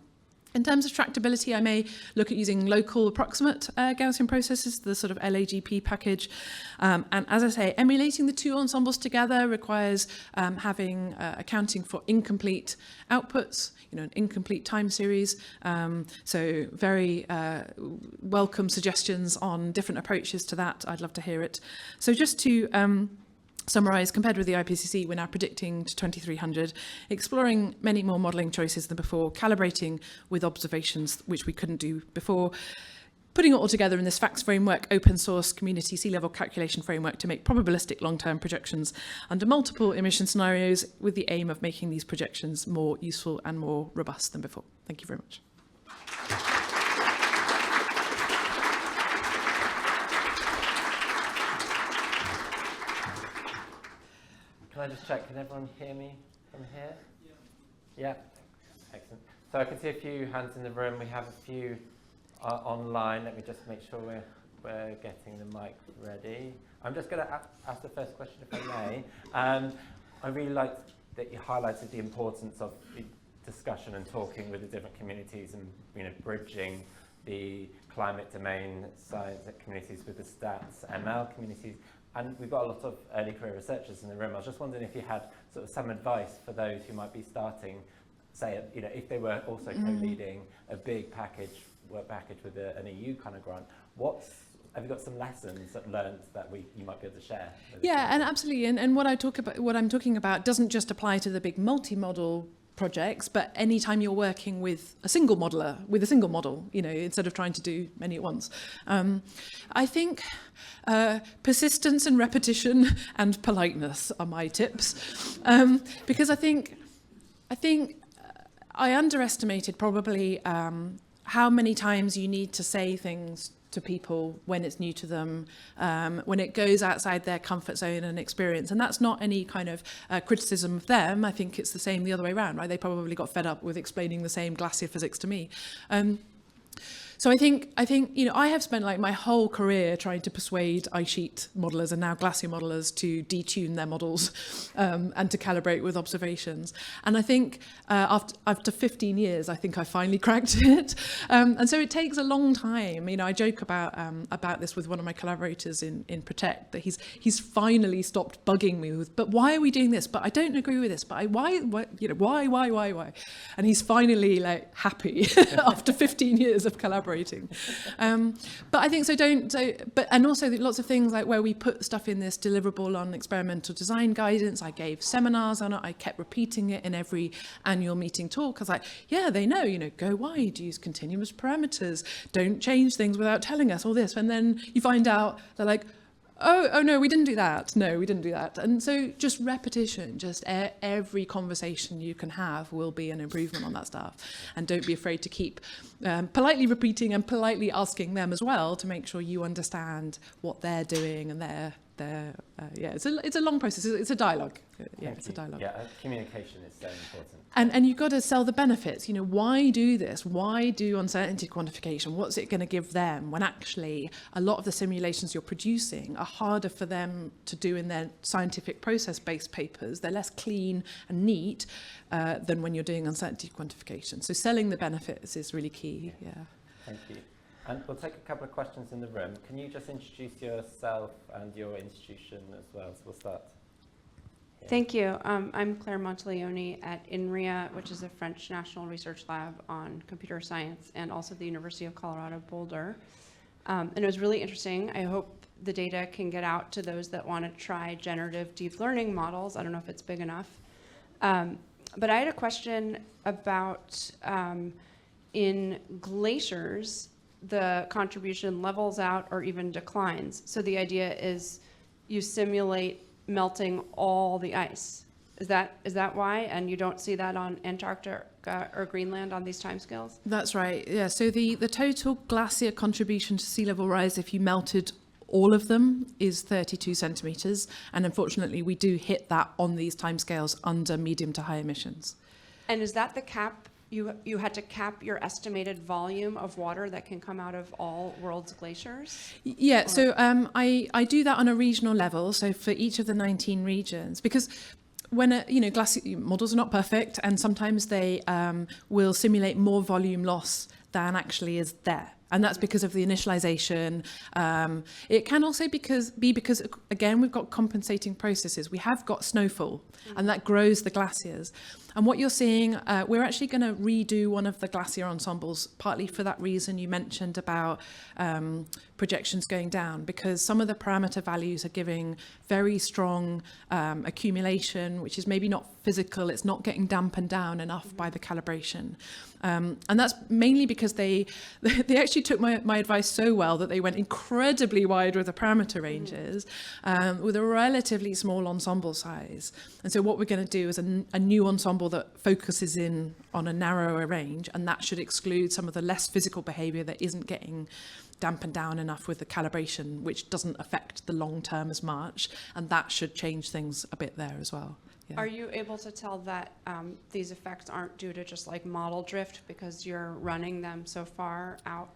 In terms of tractability, I may look at using local approximate Gaussian processes, the sort of LAGP package. And as I say, emulating the two ensembles together requires accounting for incomplete outputs, you know, an incomplete time series. So very welcome suggestions on different approaches to that. I'd love to hear it. So just to summarise, compared with the IPCC, we're now predicting to 2300, exploring many more modelling choices than before, calibrating with observations which we couldn't do before, putting it all together in this facts framework, open source community sea level calculation framework to make probabilistic long-term projections under multiple emission scenarios with the aim of making these projections more useful and more robust than before. Thank you very much. Can I just check, can everyone hear me from here? Yeah. Excellent. So I can see a few hands in the room. We have a few online. Let me just make sure we're getting the mic ready. I'm just going to ask the first question, if I may. I really liked that you highlighted the importance of the discussion and talking with the different communities and, you know, bridging the climate domain science communities with the stats ML communities. And we've got a lot of early career researchers in the room. I was just wondering if you had sort of some advice for those who might be starting, say, you know, if they were also co-leading a big work package with an EU kind of grant. Have you got some lessons that learned that you might be able to share? Yeah, and absolutely. And what I'm talking about doesn't just apply to the big multi-model projects, but anytime you're working with a single modeler, with a single model, you know, instead of trying to do many at once. I think persistence and repetition and politeness are my tips, because I think I underestimated probably how many times you need to say things to people when it's new to them, when it goes outside their comfort zone and experience. And that's not any kind of criticism of them. I think it's the same the other way around, right? They probably got fed up with explaining the same glacier physics to me. So I think, you know, I have spent like my whole career trying to persuade ice sheet modelers and now glacier modelers to detune their models and to calibrate with observations. And I think after 15 years, I think I finally cracked it. And so it takes a long time. You know, I joke about this with one of my collaborators in Protect, that he's finally stopped bugging me with, but why are we doing this? But I don't agree with this. But why? Why? And he's finally like happy after 15 years of collaborating. But I think and also lots of things like where we put stuff in this deliverable on experimental design guidance. I gave seminars on it. I kept repeating it in every annual meeting talk. I was like, yeah, they know, you know, go wide, use continuous parameters, don't change things without telling us all this. And then you find out they're like, oh no, we didn't do that. No, we didn't do that. And so just repetition, just every conversation you can have will be an improvement on that stuff. And don't be afraid to keep politely repeating and politely asking them as well to make sure you understand what they're doing and their it's a long process. It's a dialogue. It's a dialogue. Yeah, communication is so important. And you've got to sell the benefits. Why do this? Why do uncertainty quantification? What's it going to give them when actually a lot of the simulations you're producing are harder for them to do in their scientific process-based papers? They're less clean and neat than when you're doing uncertainty quantification. So selling the benefits is really key. Yeah. Thank you. And we'll take a couple of questions in the room. Can you just introduce yourself and your institution as well? So we'll start here. Thank you. I'm Claire Monteleone at INRIA, which is a French National Research Lab on computer science, and also the University of Colorado Boulder. And it was really interesting. I hope the data can get out to those that want to try generative deep learning models. I don't know if it's big enough. But I had a question about in glaciers, the contribution levels out or even declines. So the idea is you simulate melting all the ice. Is that why? And you don't see that on Antarctica or Greenland on these timescales? That's right. Yeah. So the total glacier contribution to sea level rise, if you melted all of them, is 32 centimetres. And unfortunately, we do hit that on these timescales under medium to high emissions. And is that the cap? You had to cap your estimated volume of water that can come out of all world's glaciers? Yeah, so I do that on a regional level, so for each of the 19 regions, because when glacier models are not perfect, and sometimes they will simulate more volume loss than actually is there. And that's because of the initialization. It can also be because, again, we've got compensating processes. We have got snowfall, and that grows the glaciers. And what you're seeing, we're actually going to redo one of the glacier ensembles, partly for that reason you mentioned about projections going down, because some of the parameter values are giving very strong accumulation, which is maybe not physical. It's not getting dampened down enough by the calibration. And that's mainly because they actually took my advice so well that they went incredibly wide with the parameter ranges with a relatively small ensemble size. And so what we're going to do is a new ensemble that focuses in on a narrower range, and that should exclude some of the less physical behavior that isn't getting dampened down enough with the calibration, which doesn't affect the long term as much, and that should change things a bit there as well. Yeah. Are you able to tell that these effects aren't due to just like model drift because you're running them so far out?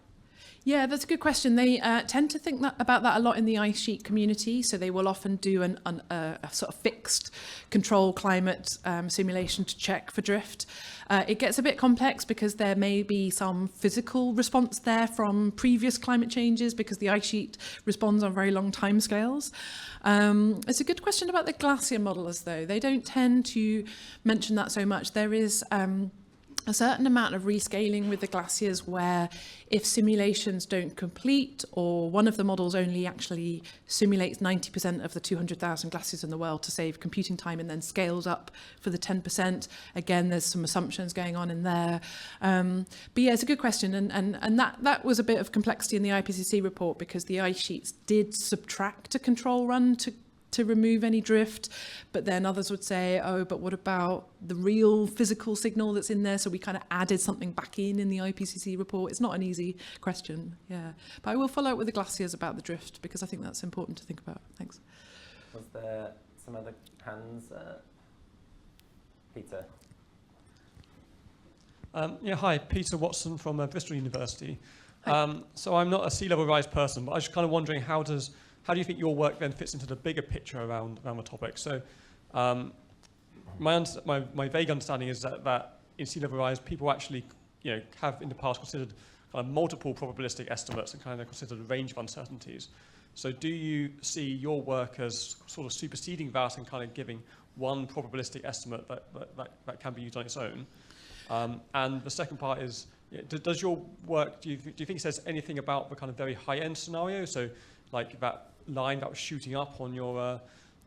Yeah, that's a good question. They tend to think about that a lot in the ice sheet community. So they will often do a sort of fixed control climate simulation to check for drift. It gets a bit complex because there may be some physical response there from previous climate changes because the ice sheet responds on very long timescales. It's a good question about the glacier modelers, though. They don't tend to mention that so much. There is a certain amount of rescaling with the glaciers where if simulations don't complete, or one of the models only actually simulates 90% of the 200,000 glaciers in the world to save computing time and then scales up for the 10%, again, there's some assumptions going on in there. But yeah, it's a good question. And that was a bit of complexity in the IPCC report because the ice sheets did subtract a control run to remove any drift, but then others would say, oh, but what about the real physical signal that's in there? So we kind of added something back in the IPCC report. It's not an easy question, yeah. But I will follow up with the glaciers about the drift because I think that's important to think about. Thanks. Was there some other hands? Peter. Hi, Peter Watson from Bristol University. So I'm not a sea level rise person, but I was just kind of wondering how do you think your work then fits into the bigger picture around the topic? So my vague understanding is that in sea level rise, people actually have in the past considered kind of multiple probabilistic estimates and kind of considered a range of uncertainties. So do you see your work as sort of superseding that and kind of giving one probabilistic estimate that can be used on its own? And the second part is, does your work, do you think it says anything about the kind of very high-end scenario? So like that line that was shooting up on your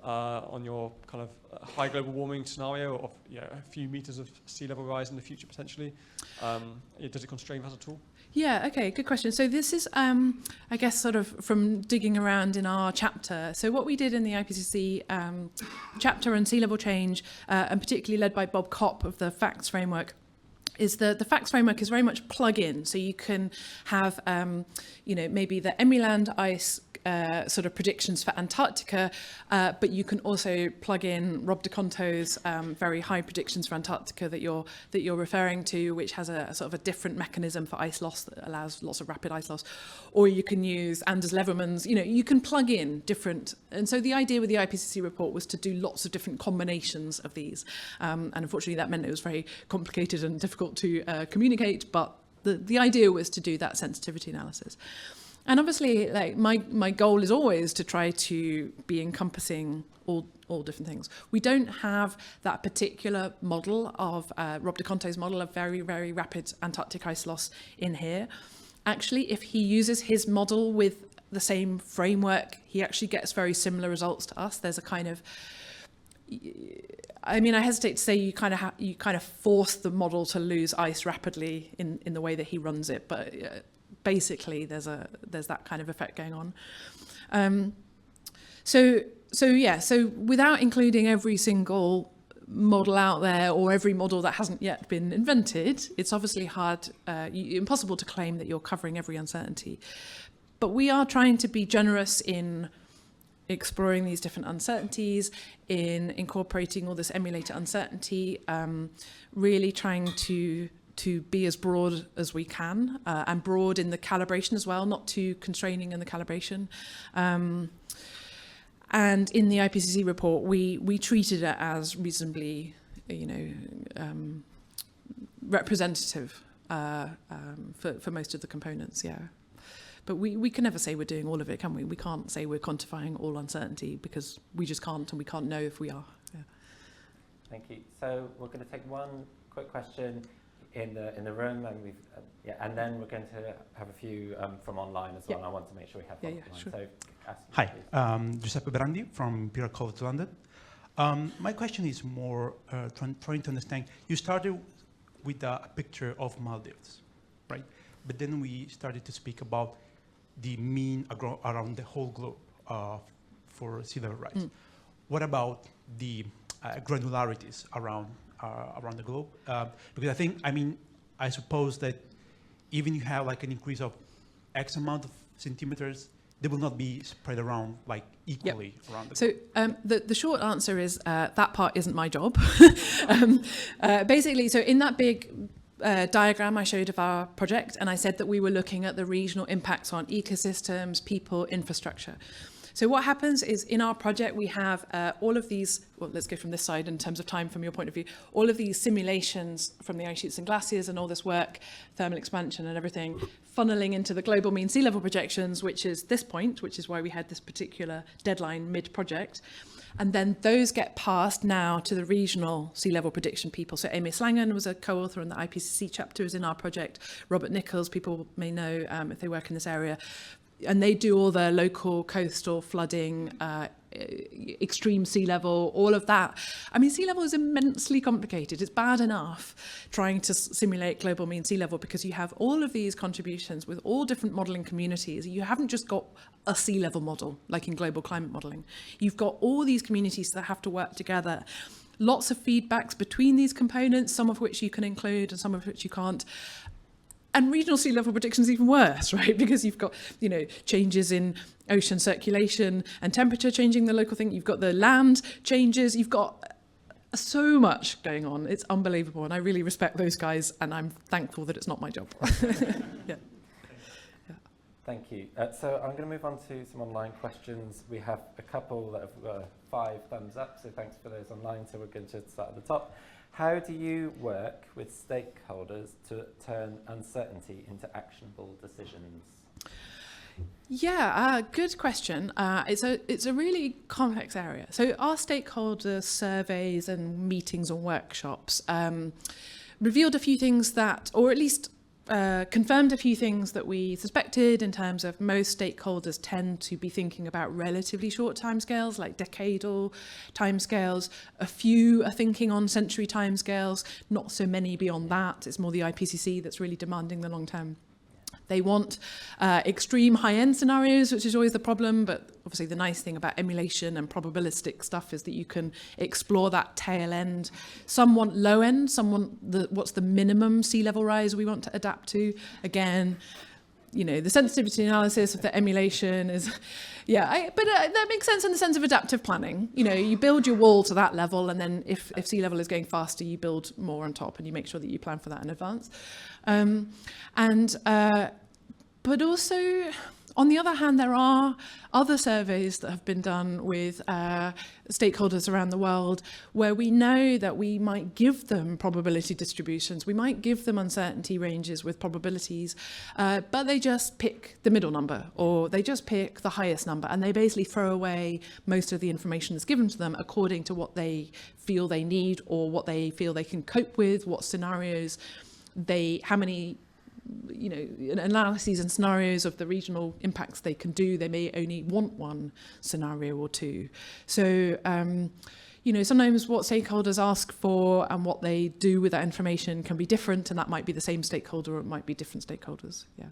kind of high global warming scenario of a few meters of sea level rise in the future potentially. Does it constrain that at all? Yeah, okay, good question. So this is, I guess, sort of from digging around in our chapter. So what we did in the IPCC chapter on sea level change, and particularly led by Bob Kopp of the FACTS framework, is the FACTS framework is very much plug-in. So you can have, maybe the Emiland ice sort of predictions for Antarctica, but you can also plug in Rob de Conto's very high predictions for Antarctica that you're referring to, which has a sort of a different mechanism for ice loss that allows lots of rapid ice loss. Or you can use Anders Levermann's, you can plug in different. And so the idea with the IPCC report was to do lots of different combinations of these. And unfortunately, that meant it was very complicated and difficult to communicate, but the idea was to do that sensitivity analysis. And obviously, like my goal is always to try to be encompassing all different things. We don't have that particular model of Rob de Conto's model of very, very rapid Antarctic ice loss in here. Actually, if he uses his model with the same framework, he actually gets very similar results to us. There's a kind of, I hesitate to say you kind of force the model to lose ice rapidly in the way that he runs it, but basically there's that kind of effect going on. So without including every single model out there or every model that hasn't yet been invented, it's obviously impossible to claim that you're covering every uncertainty. But we are trying to be generous in exploring these different uncertainties, in incorporating all this emulator uncertainty, really trying to be as broad as we can, and broad in the calibration as well, not too constraining in the calibration. And in the IPCC report, we treated it as reasonably, representative for most of the components, yeah. But we can never say we're doing all of it, can we? We can't say we're quantifying all uncertainty because we just can't, and we can't know if we are. Yeah. Thank you. So we're going to take one quick question in the room, and and then we're going to have a few from online as well. And I want to make sure we have online. Sure. So, hi, Giuseppe Brandi from Imperial College London. My question is more trying to understand. You started with a picture of Maldives, right? But then we started to speak about the mean around the whole globe for sea level rise. What about the granularities around the globe? Because I suppose that even you have like an increase of X amount of centimeters, they will not be spread around like equally around the globe. So the short answer is that part isn't my job. Basically, so in that big diagram I showed of our project, and I said that we were looking at the regional impacts on ecosystems, people, infrastructure. So what happens is in our project we have all of these, well, let's go from this side in terms of time from your point of view, all of these simulations from the ice sheets and glaciers and all this work, thermal expansion and everything, funneling into the global mean sea level projections, which is this point, which is why we had this particular deadline mid-project. And then those get passed now to the regional sea level prediction people. So Amy Slangen was a co-author on the IPCC chapter, is in our project. Robert Nichols, people may know if they work in this area. And they do all the local coastal flooding, extreme sea level, all of that. Sea level is immensely complicated. It's bad enough trying to simulate global mean sea level because you have all of these contributions with all different modelling communities. You haven't just got a sea level model like in global climate modelling. You've got all these communities that have to work together. Lots of feedbacks between these components, some of which you can include and some of which you can't. And regional sea level prediction is even worse, right? Because you've got, changes in ocean circulation and temperature changing the local thing. You've got the land changes. You've got so much going on. It's unbelievable. And I really respect those guys. And I'm thankful that it's not my job. Yeah. Thank you. So I'm going to move on to some online questions. We have a couple that have got 5 thumbs up. So thanks for those online. So we're going to start at the top. How do you work with stakeholders to turn uncertainty into actionable decisions? Yeah, good question. It's a really complex area. So our stakeholder surveys and meetings and workshops revealed a few things that, or at least confirmed a few things that we suspected in terms of most stakeholders tend to be thinking about relatively short timescales, like decadal timescales. A few are thinking on century timescales, not so many beyond that. It's more the IPCC that's really demanding the long term. They want extreme high-end scenarios, which is always the problem, but obviously the nice thing about emulation and probabilistic stuff is that you can explore that tail end. Some want low-end, some want what's the minimum sea level rise we want to adapt to. Again, the sensitivity analysis of the emulation is, but that makes sense in the sense of adaptive planning. You build your wall to that level, and then if sea level is going faster, you build more on top, and you make sure that you plan for that in advance. But also, on the other hand, there are other surveys that have been done with stakeholders around the world where we know that we might give them probability distributions, we might give them uncertainty ranges with probabilities, but they just pick the middle number, or they just pick the highest number, and they basically throw away most of the information that's given to them according to what they feel they need, or what they feel they can cope with, what scenarios how many analyses and scenarios of the regional impacts they can do. They may only want one scenario or two. So, sometimes what stakeholders ask for and what they do with that information can be different, and that might be the same stakeholder, or it might be different stakeholders. Yeah.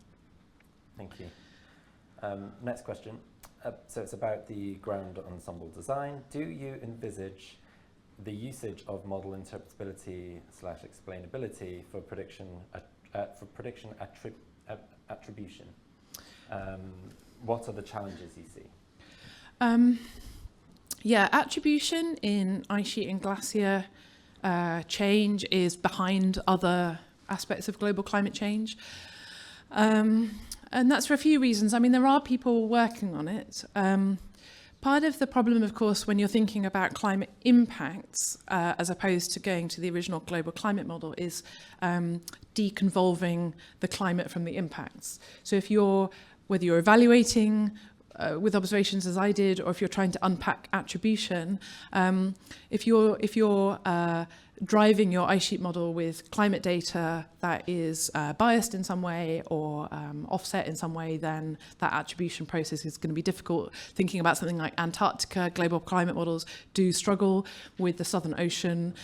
Thank you. Next question. So it's about the ground ensemble design. Do you envisage the usage of model interpretability / explainability for prediction attribution? What are the challenges you see? Attribution in ice sheet and glacier change is behind other aspects of global climate change. And that's for a few reasons. I mean, there are people working on it. Part of the problem, of course, when you're thinking about climate impacts, as opposed to going to the original global climate model, is deconvolving the climate from the impacts. So whether you're evaluating with observations as I did, or if you're trying to unpack attribution, if you're driving your ice sheet model with climate data that is biased in some way, or offset in some way, then that attribution process is going to be difficult. Thinking about something like Antarctica, global climate models do struggle with the Southern Ocean,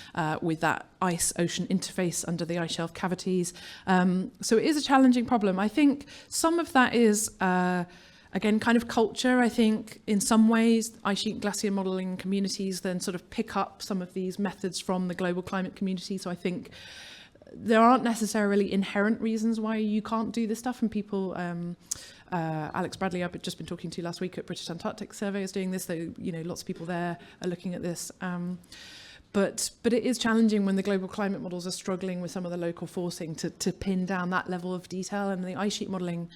with that ice-ocean interface under the ice shelf cavities. So it is a challenging problem. I think some of that is again, kind of culture. I think in some ways, ice sheet and glacier modelling communities then sort of pick up some of these methods from the global climate community. So I think there aren't necessarily inherent reasons why you can't do this stuff. And people, Alex Bradley, I've just been talking to last week at British Antarctic Survey, is doing this. So, lots of people there are looking at this. But it is challenging when the global climate models are struggling with some of the local forcing to pin down that level of detail. And the ice sheet modelling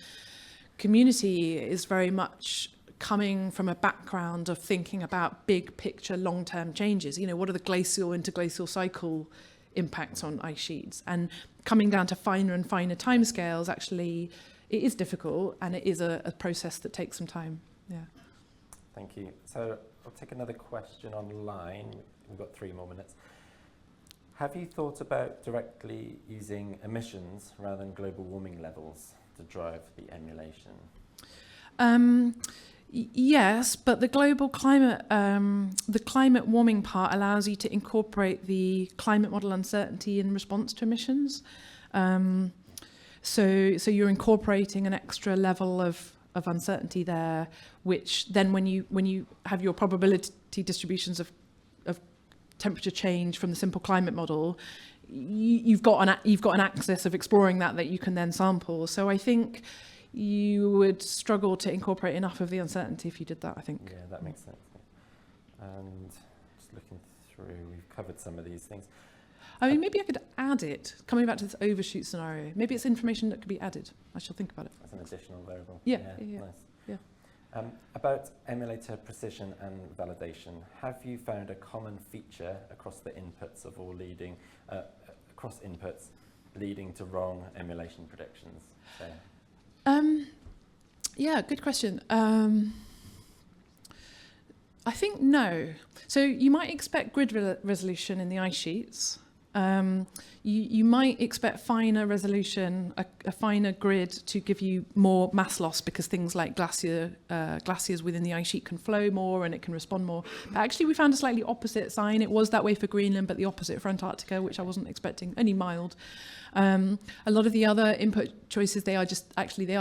community is very much coming from a background of thinking about big picture long-term changes. What are the glacial interglacial cycle impacts on ice sheets? And coming down to finer and finer timescales, actually, it is difficult, and it is a process that takes some time. Yeah. Thank you. So I'll take another question online. We've got 3 more minutes. Have you thought about directly using emissions rather than global warming levels to drive the emulation? Yes, but the global climate, the climate warming part allows you to incorporate the climate model uncertainty in response to emissions. So you're incorporating an extra level of uncertainty there, which then when you have your probability distributions of temperature change from the simple climate model, you've got an axis of exploring that you can then sample. So I think you would struggle to incorporate enough of the uncertainty if you did that, I think. Yeah, that makes sense. And just looking through, we've covered some of these things. I mean, maybe I could add it, coming back to this overshoot scenario. Maybe it's information that could be added. I shall think about it. As an additional variable. Yeah. Nice. Yeah. About emulator precision and validation, have you found a common feature across the inputs of all leading, across inputs leading to wrong emulation predictions? So. Yeah, good question. I think no. So you might expect grid resolution in the ice sheets. You might expect finer resolution, a finer grid to give you more mass loss, because things like glaciers within the ice sheet can flow more and it can respond more. But actually, we found a slightly opposite sign. It was that way for Greenland, but the opposite for Antarctica, which I wasn't expecting, only mild. A lot of the other input choices, they are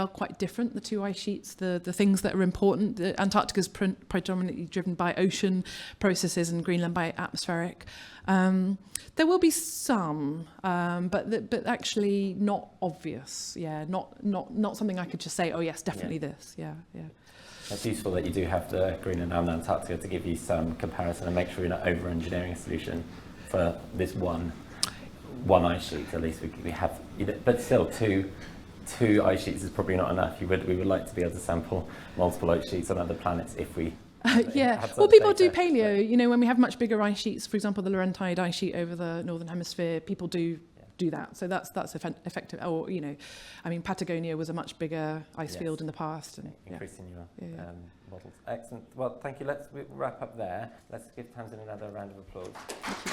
quite different, the two ice sheets, the things that are important. The Antarctica is predominantly driven by ocean processes and Greenland by atmospheric. There will be some, but actually not obvious. Yeah, not something I could just say, oh yes, definitely this. Yeah, yeah. It's useful that you do have the Greenland and Antarctica to give you some comparison and make sure you're not over-engineering a solution for this one ice sheet. At least we have, but still two ice sheets is probably not enough. We would like to be able to sample multiple ice sheets on other planets if we. Yeah, well, people do paleo. You know, when we have much bigger ice sheets, for example, the Laurentide ice sheet over the northern hemisphere, people do that. So that's effective. Or I mean, Patagonia was a much bigger ice field in the past, and increasing your models. Excellent. Well, thank you. Let's wrap up there. Let's give Tamsin another round of applause. Thank you.